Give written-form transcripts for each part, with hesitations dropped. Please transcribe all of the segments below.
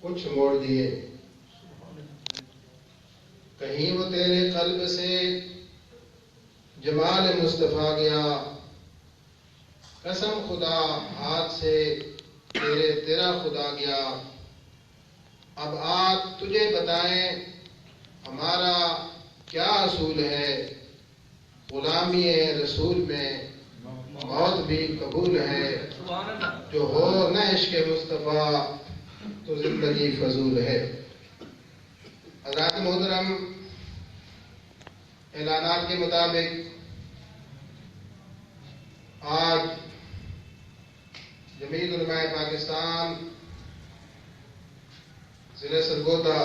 کچھ موڑ دیے، کہیں وہ تیرے قلب سے جمال مصطفیٰ گیا، قسم خدا ہاتھ سے تیرا خدا گیا۔ اب آپ تجھے بتائیں ہمارا کیا اصول ہے، غلامی رسول میں موت بھی قبول ہے، جو ہو نہ عشق مصطفیٰ تو زندگی فضول ہے۔ حضرات محترم، اعلانات کے مطابق آج جمعیت علماء پاکستان ضلع سرگودا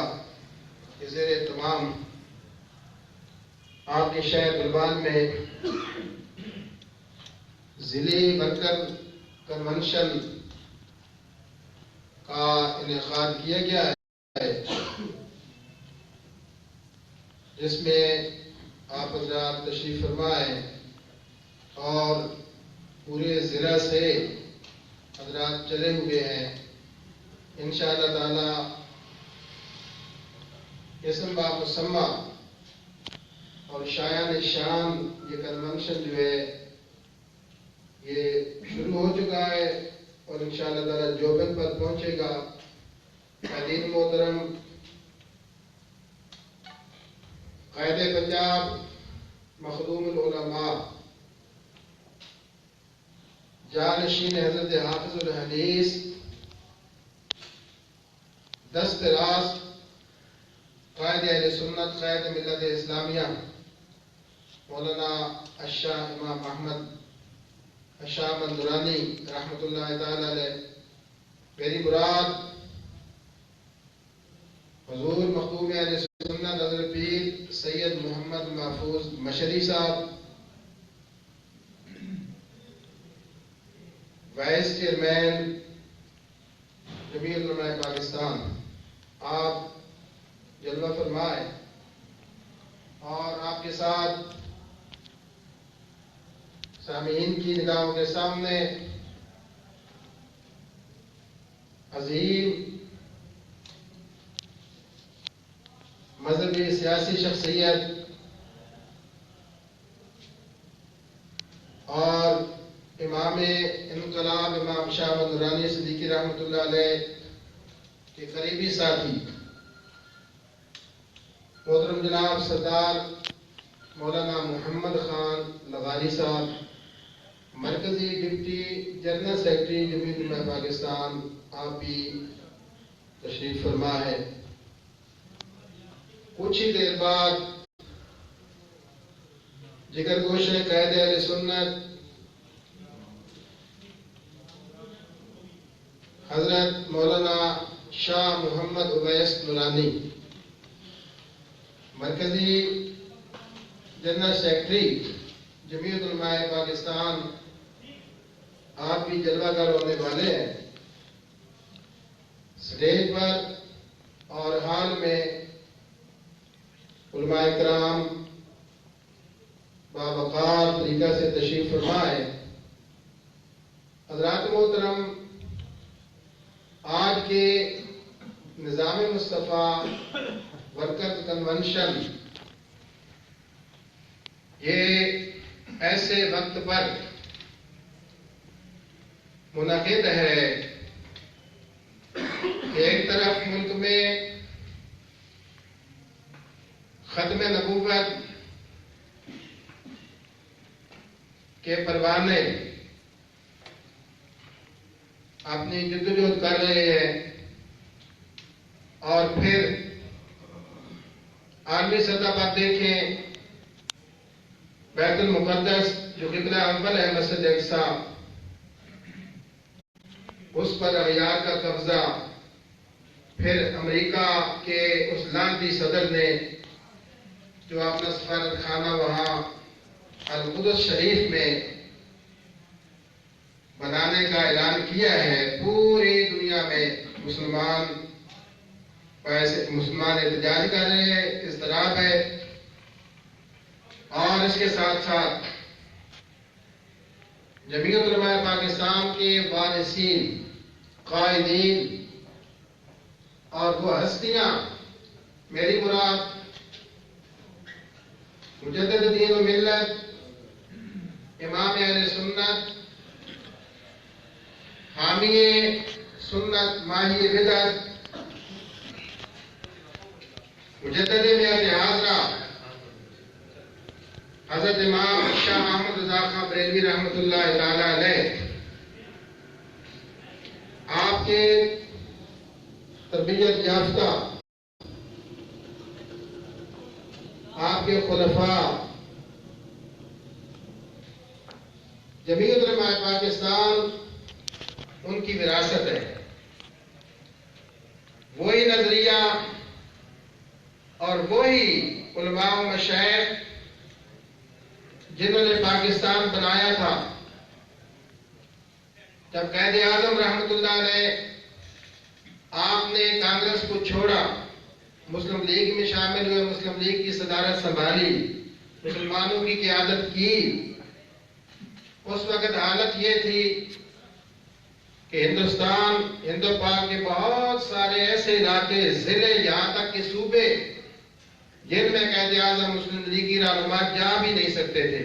کے زیر اہتمام آپ کے شہر بلوان میں ضلعی ورکر کنونشن کا انعقاد کیا گیا ہے، جس میں آپ حضرات تشریف فرمائے اور پورے ضلع سے حضرات چلے ہوئے ہیں۔ انشاءاللہ تعالی اسم با مسمہ اور شایان شان یہ کنونشن جو ہے یہ شروع ہو چکا ہے اور انشاءاللہ تعالی جوبن پر پہنچے گا۔ قائدین محترم، قائد پنجاب مخدوم العلماء جانشین حضرت حافظ الحدیث دست راست قائد اہل سنت قائد ملت اسلامیہ مولانا الشاہ امام احمد الشاہ نورانی رحمۃ اللہ تعالی علیہ، میری مراد حضور مخدوم اہل سنت حضرت پیر سید محمد محفوظ مشری صاحب، وائس چیئرمین جمعیت علماء پاکستان، آپ جلوہ فرمائے اور آپ کے ساتھ سامعین کی نگاہوں کے سامنے عظیم مذہبی سیاسی شخصیت اور امام انقلاب امام شاہ نورانی صدیقی رحمۃ اللہ علیہ کے قریبی ساتھی محترم جناب سردار مولانا محمد خان لغاری صاحب، مرکزی ڈپٹی جنرل سیکرٹری جمعیت علماء پاکستان، آپ بھی تشریف فرما ہے۔ کچھ ہی دیر بعد جگر گوشہ قائد اہل سنت حضرت مولانا شاہ محمد اویس نورانی، مرکزی جنرل سیکرٹری جمعیت علماء پاکستان، آپ بھی جلوہ گر ہونے والے ہیں۔ سٹیج پر اور حال میں علماء کرام باوقار طریقہ سے تشریف فرما ہے۔ حضرات محترم، آج کے نظام مصطفیٰ ورکر کنونشن یہ ایسے وقت پر منعقد ہے کہ ایک طرف ملک میں ختم نبوت کے پروانے اپنی جدوجہد کر رہے ہیں، اور پھر عالمی سطح پر دیکھیں بیت المقدس جو قبلہ اول ہے مسجد اقصی، اس پر اغیار کا قبضہ، پھر امریکہ کے اس لعنتی صدر نے جو اپنا سفارت خانہ وہاں القدس شریف میں بنانے کا اعلان کیا ہے۔ پوری دنیا میں مسلمان احتجاج کر رہے ہیں، اضطراب ہے، اور اس کے ساتھ ساتھ جمعیت علماء پاکستان کے وارثین، قائدین اور وہ ہستیاں میری مراد مجدد دین و ملت، امام اہل سنت، حامی سنت، ماہی بدعت، مجدد ملت حاضرہ حضرت امام شاہ احمد رضا خان بریلوی رحمۃ اللہ تعالی علیہ، آپ کے تربیت یافتہ آپ کے خلفاء جمعیت علماء پاکستان ان کی وراثت ہے. وہی نظریہ اور وہی علماء و مشائخ جنہوں نے پاکستان بنایا تھا. جب قائد اعظم رحمۃ اللہ علیہ آپ نے کانگریس کو چھوڑا، مسلم لیگ میں شامل ہوئے، مسلم لیگ کی صدارت سنبھالی، مسلمانوں کی قیادت کی، اس وقت حالت یہ تھی کہ ہندوستان، ہند و پاک کے بہت سارے ایسے علاقے، ضلع، یہاں تک کہ صوبے جن میں قائد اعظم مسلم لیگ کی رہنما جا بھی نہیں سکتے تھے،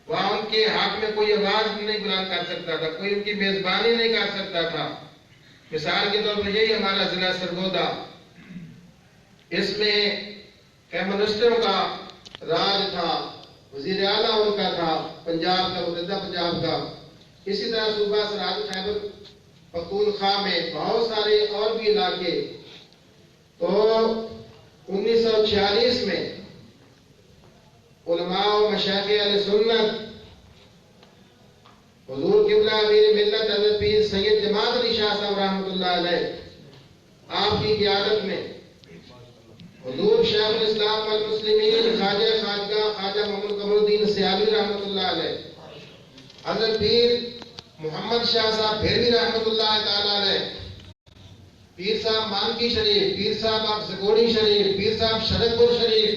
وہاں ان کے حق میں کوئی آواز نہیں بلند کر سکتا تھا، کوئی ان کی میزبانی نہیں کر سکتا تھا. مثال کے طور پر یہی ہمارا ضلع سرگودا، اس میں کمیونسٹوں کا راج تھا، وزیر اعلیٰ ان کا تھا، پنجاب کا، متحدہ پنجاب کا. اسی طرح صوبہ سرحد خیبر پختونخوا میں بہت سارے اور بھی علاقے. تو 1946 میں علماء و مشائخ اہل سنت حضور قبلہ امیر ملت حضرت پیر سید جماعت علی شاہ صاحب رحمۃ اللہ علیہ، آپ کی قیادت میں حضور شیخ الاسلام والمسلمین خواجہ خواجہ محمد قمر الدین سیالوی رحمۃ اللہ علیہ، حضرت پیر محمد شاہ صاحب بھیروی رحمۃ اللہ تعالی علیہ، پیر صاحب مانکی شریف، پیر صاحب افزگوڑی شریف، پیر صاحب شرد پور شریف،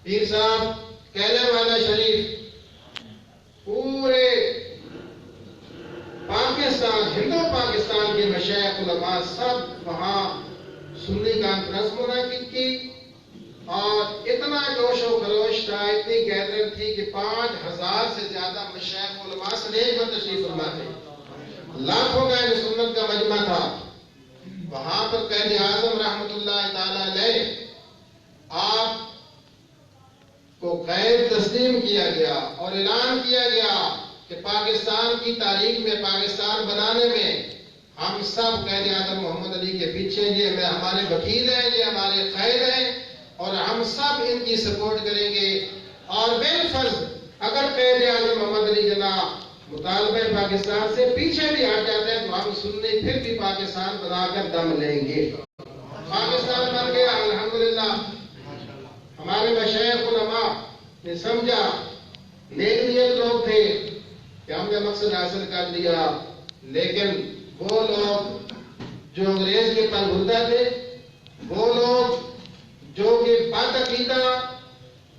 پیر صاحب کیلے والا شریف، پورے پاکستان، ہندو پاکستان کے مشائخ علماء سب وہاں سنی کانفرنس منعقد کی، اور اتنا جوش و خروش تھا، اتنی گیدرنگ تھی کہ 5000 سے زیادہ مشائخ علماء سٹیج پر تشریف فرما تھے. لاکھوں کا اہل سنت کا مجمع تھا. وہاں پر قائد اعظم رحمۃ اللہ تعالی علیہ آپ کو قید تسلیم کیا گیا اور اعلان کیا گیا کہ پاکستان کی تاریخ میں، پاکستان بنانے میں ہم سب قائد اعظم محمد علی کے پیچھے، یہ ہمارے وکیل ہیں، یہ ہمارے قائد ہیں، اور ہم سب ان کی سپورٹ کریں گے. اور بالفرض اگر قائد اعظم محمد علی جناح مطالبہ پاکستان سے پیچھے بھی ہٹ جاتے ہیں تو ہم سنی پھر بھی پاکستان بنا کر دم لیں گے. پاکستان بن گیا الحمدللہ. ہمارے مشائخ علماء نے سمجھا، نیک نیت لوگ تھے کہ ہم نے مقصد حاصل کر لیا، لیکن وہ لوگ جو انگریز کے پنبھردہ تھے، وہ لوگ جو کہ بد عقیدہ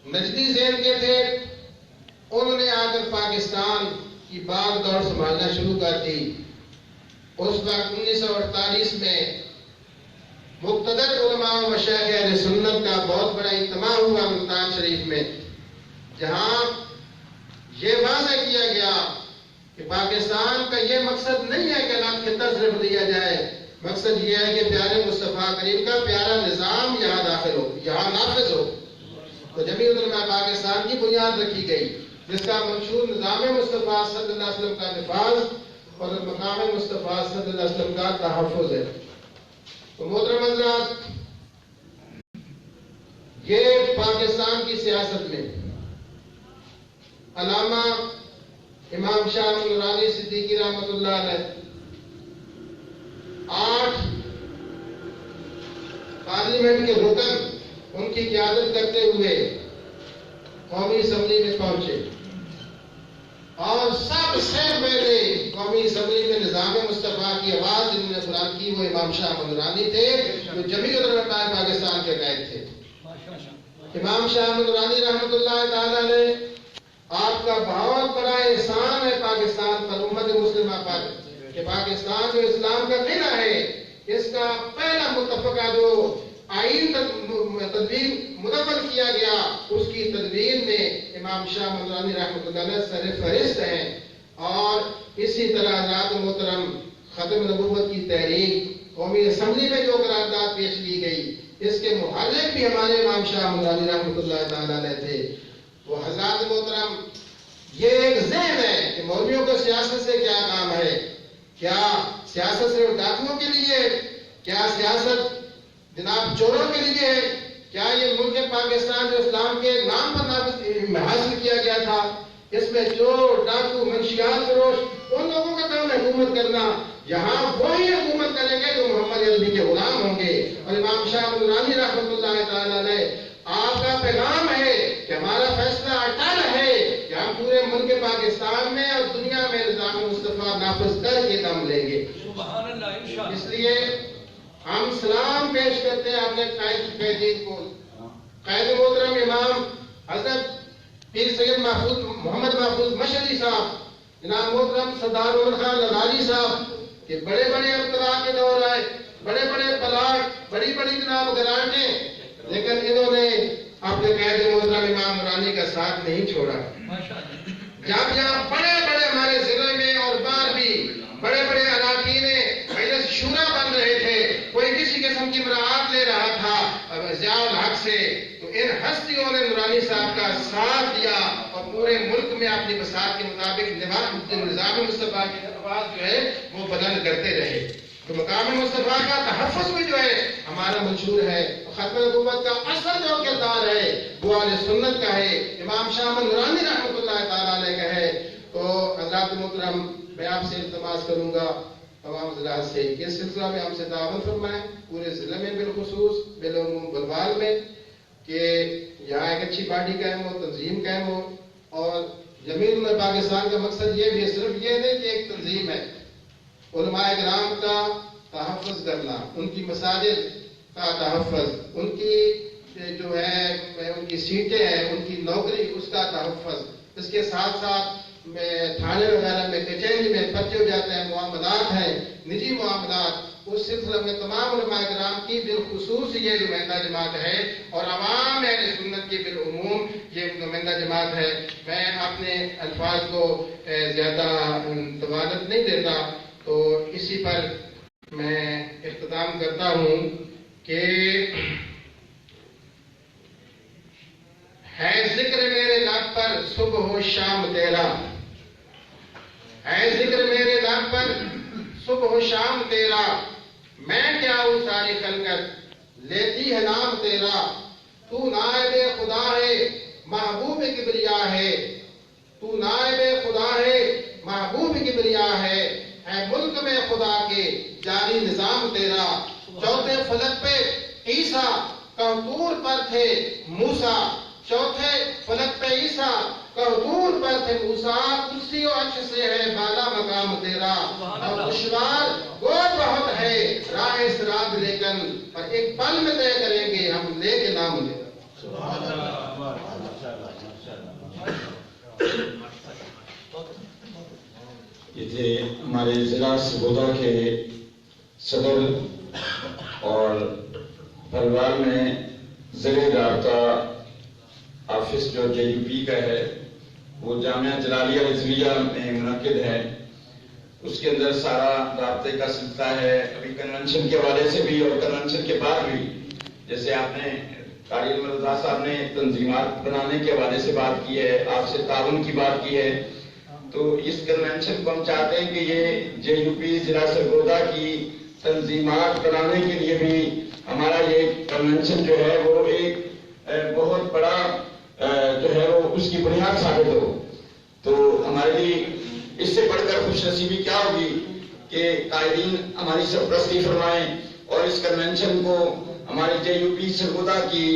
نجدی ذہن کے تھے، انہوں نے آ کر پاکستان کی باغ دوڑ سنبھالنا شروع کر دی. اس وقت 1948 میں مقتدر علماء و مشائخ اہل سنت کا بہت بڑا اجتماع ہوا ملتان شریف میں، جہاں یہ واضح کیا گیا کہ پاکستان کا یہ مقصد نہیں ہے کہ الگ خطہ صرف دیا جائے، مقصد یہ ہے کہ پیارے مصطفیٰ کریم کا پیارا نظام یہاں داخل ہو، یہاں نافذ ہو. تو جمعیت علماء پاکستان کی بنیاد رکھی گئی، جس کا منشور نظام مصطفیٰ صلی اللہ علیہ وسلم کا نفاذ اور مقام مصطفیٰ صلی اللہ علیہ وسلم کا تحفظ ہے. تو محترم حضرات، یہ پاکستان کی سیاست میں علامہ امام شاہ نورانی صدیقی رحمۃ اللہ علیہ 8 پارلیمنٹ کے رکن ان کی قیادت کرتے ہوئے قومی اسمبلی میں پہنچے، اور سب سے پہلے قومی اسمبلی میں نظام مصطفیٰ کی آواز جنہوں نے بلند کی وہ امام شاہ احمد نورانی تھے، جو جمعیت علماء پاکستان کے قائد تھے. امام شاہ احمد نورانی رحمۃ اللہ تعالی علیہ، آپ کا بہت بڑا احسان ہے پاکستان پر، امت مسلمہ پر، کہ پاکستان جو اسلام کا قلعہ ہے، اس کا پہلا متفقہ جو آئین تدوین مدون کیا گیا، اس کی تدوین میں امام شاہ نورانی رحمۃ اللہ علیہ سر فہرست ہیں. اور اسی طرح حضرات محترم ختم نبوت کی تحریک قومی اسمبلی میں جو قرارداد پیش کی گئی، اس کے محرک بھی ہمارے امام شاہ نورانی رحمۃ اللہ تعالی علیہ تھے. تو حضرات محترم، یہ ایک ذہن ہے کہ مولویوں کو سیاست سے کیا کام ہے. کیا سیاست صرف ڈاکوؤں کے لیے؟ کیا سیاست جناب چوروں کے لیے ہے؟ کیا یہ ملک پاکستان جو اسلام کے نام پر حاصل کیا گیا تھا، اس میں چور ڈاکو منشیات فروش ان لوگوں کا کام حکومت کرنا؟ یہاں وہی حکومت کریں گے جو محمد عربی کے غلام ہوں گے. اور امام شاہ نورانی رحمۃ اللہ تعالی علیہ، آپ کا پیغام ہے کہ ہمارا فیصلہ اٹل ہے کہ ہم پورے ملک پاکستان میں اور دنیا میں نظام مصطفیٰ نافذ کر کے دم لیں گے. سبحان اللہ. انشاءاللہ. اس لیے ہم سلام پیش کرتے ہیں اپنے قائدین کو. قائد محترم امام حضرت پیر سید محمد محفوظ مشہدی صاحب، جناب محترم سردار عمر خان لغاری صاحب، کہ بڑے بڑے ابتلا کے دور آئے، بڑے بڑے پلاٹ، بڑی بڑی جناب گرانٹیں، لیکن انہوں نے اپنے قائد محترم امام نورانی کا ساتھ نہیں چھوڑا. جب جہاں بڑے بڑے ہمارے ضلع میں اور باہر بھی بڑے بڑے اراکین مجلس شورا بن رہے تھے، کوئی کسی قسم کی مراعات لے رہا تھا ضیاء الحق سے، تو ان ہستیوں نے نورانی صاحب کا ساتھ دیا اور پورے ملک میں اپنی بساط کے مطابق نظام مصطفیٰ کی آواز جو ہے وہ بلند کرتے رہے. تو مقام مصطفیٰ کا تحفظ بھی جو ہے ہمارا منشور ہے. ختم نبوت کا اصل جو کردار ہے وہ اہل سنت کا ہے، امام شاہ نورانی رحمۃ اللہ تعالی علیہ کا ہے. تو حضرات محترم، میں آپ سے التماس کروں گا تمام ضلع سے کہ اس سلسلہ میں ہم سے تعاون فرمائیں، پورے ضلع میں بالخصوص بالعموم بلوال میں، کہ یہاں ایک اچھی پارٹی قائم ہو، تنظیم قائم ہو. اور جمیل پاکستان کا مقصد یہ بھی ہے، صرف یہ نہیں کہ ایک تنظیم ہے، علماء کرام کا تحفظ کرنا، ان کی مساجد کا تحفظ، ان کی جو ہے ان کی سیٹیں ہیں، ان کی نوکری، اس کا تحفظ. اس کے ساتھ ساتھ تھانے وغیرہ میں کچہری میں پرچے ہو جاتے ہیں، معاملات ہیں، نجی معاملات، اس سلسلے میں تمام علماء کرام کی بالخصوص یہ نمائندہ جماعت ہے اور عوام اہل سنت کی بالعموم یہ نمائندہ جماعت ہے. میں اپنے الفاظ کو زیادہ طوالت نہیں دیتا، تو اسی پر میں اختتام کرتا ہوں کہ ہے ذکر میرے لب پر صبح و شام تیرا، ہے ذکر میرے لب پر صبح و شام تیرا، میں کیا ہوں ساری خلقت لیتی ہے نام تیرا. تو نائب خدا ہے محبوب کبریا ہے، تو نائب خدا ہے محبوب کبریا ہے ملک میں خدا کے جاری نظام تیرا. چوتھے فلک پہ عیسیٰ کہتور پر تھے موسیٰ، چوتھے فلک پہ عیسیٰ کہتور پر تھے موسیٰ، کرسی و عرش سے ہے بالا مقام تیرا. اور دشوار گود بہت ہے راہ صراط لیکن، پر ایک پل میں طے کریں گے ہم لے کے نام تیرا. یہ تھے ہمارے ضلع سرگودا کے صدر اور بلوال میں ضلع رابطہ آفس جو جے یو پی کا ہے، وہ جامعہ جلالیہ رضویہ میں منعقد ہے. اس کے اندر سارا رابطے کا سلسلہ ہے. ابھی کنونشن کے حوالے سے بھی اور کنونشن کے بعد بھی، جیسے آپ نے قاری علم رضا صاحب نے تنظیمات بنانے کے حوالے سے بات کی ہے، آپ سے تعاون کی بات کی ہے، تو اس کنونشن کو ہم چاہتے ہیں کہ یہ جے یو پی ضلع سرگودا کی تنظیمات بنانے کے لیے بھی ہمارا یہ کنونشن جو ہے وہ ایک بہت بڑا جو ہے وہ اس کی بنیاد ثابت ہو. تو ہمارے لیے اس سے بڑھ کر خوش نصیبی کیا ہوگی کہ قائدین ہماری سرپرستی فرمائیں اور اس کنونشن کو ہماری جے یو پی سرگودا کی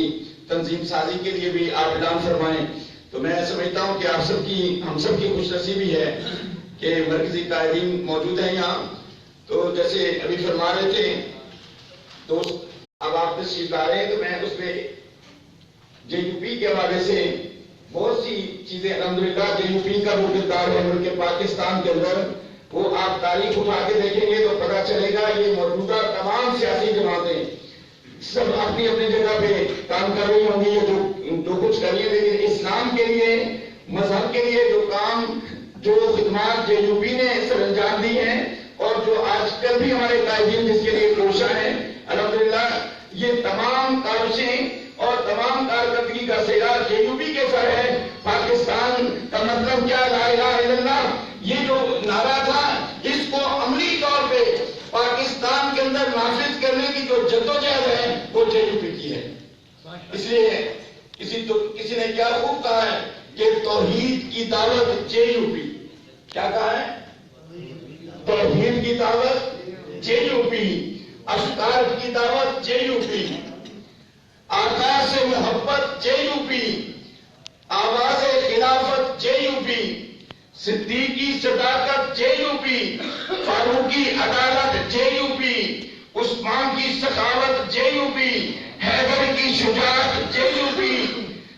تنظیم سازی کے لیے بھی آپ اعلان فرمائیں. تو میں سمجھتا ہوں کہ آپ سب کی، ہم سب کی خوش نصیبی ہے کہ مرکزی قائدین موجود ہیں یہاں. تو جیسے ابھی فرما رہے تھے تو اب آپ تشریف لا رہے ہیں، تو میں اس میں جے یو پی کے حوالے سے بہت سی چیزیں الحمدللہ جے یو پی کا وہ کردار ہے ملک پاکستان کے اندر، وہ آپ تاریخ اٹھا کے دیکھیں گے تو پتہ چلے گا. یہ موجودہ تمام تمام سیاسی جماعتیں سب اپنی اپنی جگہ پہ کام کر رہی ہوں گی جو کچھ کر رہی ہیں، لیکن اسلام کے لیے، مذہب کے لیے جو کام، جو خدمات جے یو پی نے سر انجام دی ہیں اور جو آج کل بھی ہمارے قائدین جس کے لیے کوشاں ہیں، الحمدللہ یہ تمام کاوشیں اور تمام کارکردگی کا سہرا جے یو پی کے سر ہے۔ پاکستان کا مطلب کیا؟ لا الہ الا اللہ، یہ جو نعرہ تھا اس کو عملی طور پہ پاکستان کے اندر نافذ کرنے کی جو جدوجہد ہے وہ جے یو پی کی ہے۔ اس لیے کسی نے کیا خوب کہا ہے کہ توحید کی دعوت جے یو پی، کیا کہا ہے؟ توحید کی دعوت جے یو پی، افکار کی دعوت جے یو پی، آقا سے محبت جے یو پی، آواز خلافت جے یو پی، صدیقی صداقت جے یو پی، فاروقی عدالت جے یو پی، عثمان کی سخاوت جے یو پی، حیدر کی شجاعت جے یو پی،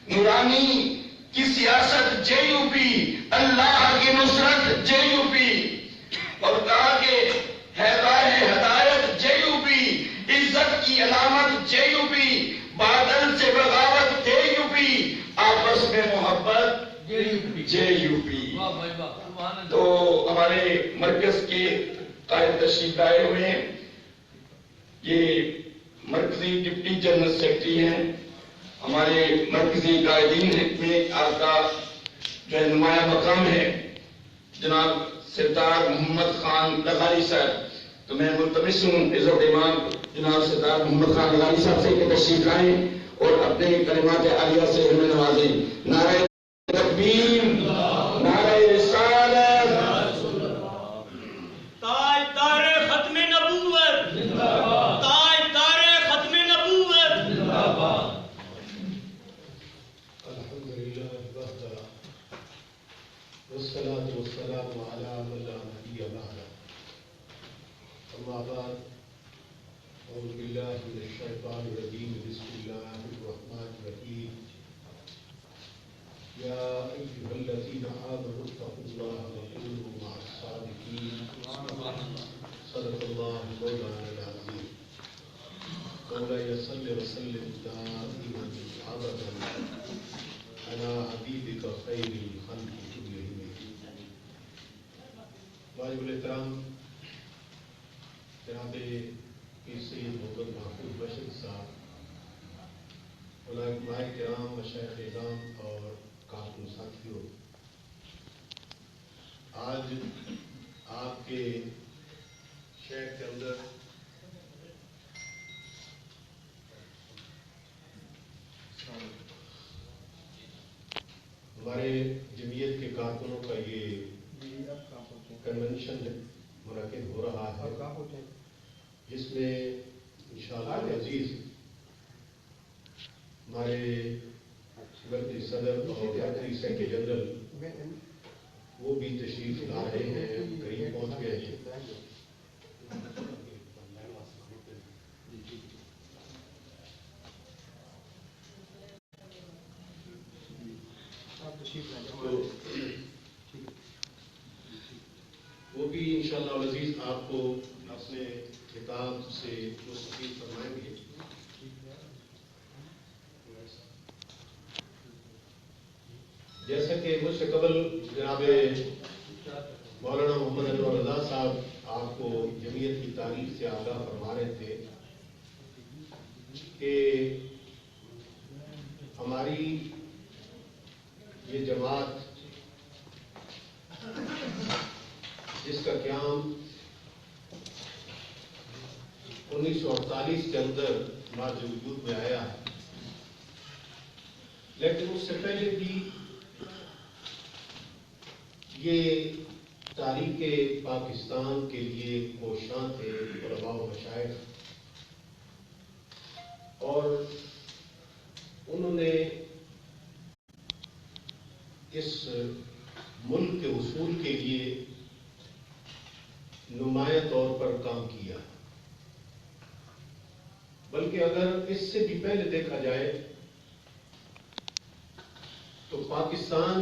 نورانی کی سیاست جے یو پی، اللہ کی نصرت جے یو پی، اور کہا کہ حیدر ہدایت جے یو پی، عزت کی علامت جے یو پی، بادل سے بغاوت جے یو پی، آپس میں محبت جے یو پی۔ تو ہمارے مرکز کے قائد تشریف لائے ہوئے ہیں، یہ مرکزی ڈپٹی جنرل سیکرٹری ہیں، ہمارے مرکزی قائدین میں آپ کا جو ہے نمایاں مقام ہے جناب سردار محمد خان لغاری صاحب، تو میں ملتمس ہوں عزت امام جناب سردار محمد خان لغاری صاحب سے کہ تشریف لائیں اور اپنے کلمات عالیہ سے ہمیں نوازیں۔ نعرہ تکبیر، نعرہ رسالت، تاجدار ختم نبوت، تاجدار ختم نبوت، الحمدللہ وحدہ والصلاة والسلام علی من لا نبی بعدہ، اما بعد، اعوذ باللہ من الشیطان الرجیم، بسم اللہ الرحمن الرحیم، یا ایھا الذین آمنوا اتقوا اللہ وکونوا مع الصادقین، صدق اللہ مولانا العظیم۔ مولاي صل وسلم دائما ابدا على حبیبک خیر الخلق كلهم۔ واجب الاحترام جناب پیر سید محمد محفوظ بشر صاحب، علماء کرام، مشائخ اعظام اور کارکن ساتھیوں، آج آپ کے شہر کے اندر ہمارے جمعیت کے کارکنوں کا یہ کنونشن منعقد ہو رہا ہے، جس میں انشاءاللہ عزیز ہمارے مرکزی صدر اور مرکزی سیکرٹری جنرل وہ بھی تشریف لا رہے ہیں، قریب پہنچ گئے ہیں۔ وہ بھی انشاءاللہ العزیز آپ کو اپنے خطاب سے مستفید فرمائیں گے۔ جیسا کہ مجھ سے قبل جناب مولانا محمد انور رضا صاحب آپ کو جمعیت کی تاریخ سے آگاہ فرما رہے تھے کہ ہماری یہ جماعت جس کا قیام 1948 کے اندر مارج وجود میں آیا ہے، لیکن اس سے پہلے بھی یہ تاریخ پاکستان کے لیے کوشاں تھے علماء و مشائخ، اور انہوں نے اس ملک کے حصول کے لیے نمایاں طور پر کام کیا، بلکہ اگر اس سے بھی پہلے دیکھا جائے تو پاکستان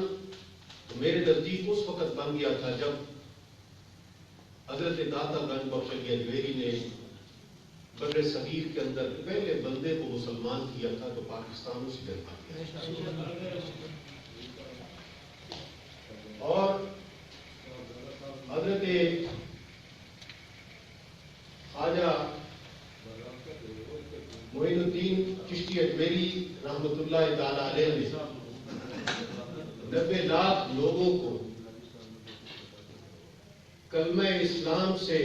میرے نزدیک اس وقت بن گیا تھا جب حضرت داتا گنج بخش علی اجمیری نے بر صغیر کے اندر پہلے بندے کو مسلمان کیا تھا تو پاکستان اسی جگہ کیا، اور حضرت خواجہ معین الدین چشتی اجمیری رحمۃ اللہ تعالی علیہ نے 90 لاکھ لوگوں کو کلمہ اسلام سے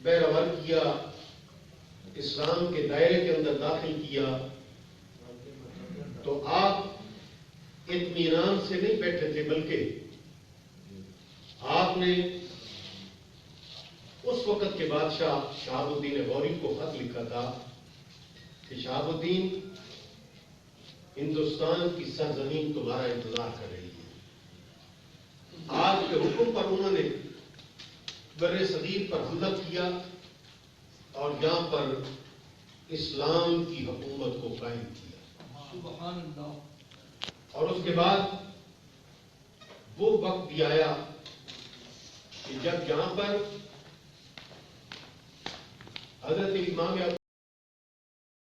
بہرور کیا، اسلام کے دائرے کے اندر داخل کیا، تو آپ اطمینان سے نہیں بیٹھے تھے، بلکہ آپ نے اس وقت کے بادشاہ شہاب الدین غوری کو خط لکھا تھا کہ شہاب الدین، ہندوستان کی سرزمین تمہارا انتظار کر رہی ہے۔ آپ کے حکم پر انہوں نے بر صغیر پر حملہ کیا اور یہاں پر اسلام کی حکومت کو قائم کیا، سبحان اللہ۔ اور اس کے بعد وہ وقت بھی آیا کہ جب یہاں پر حضرت امام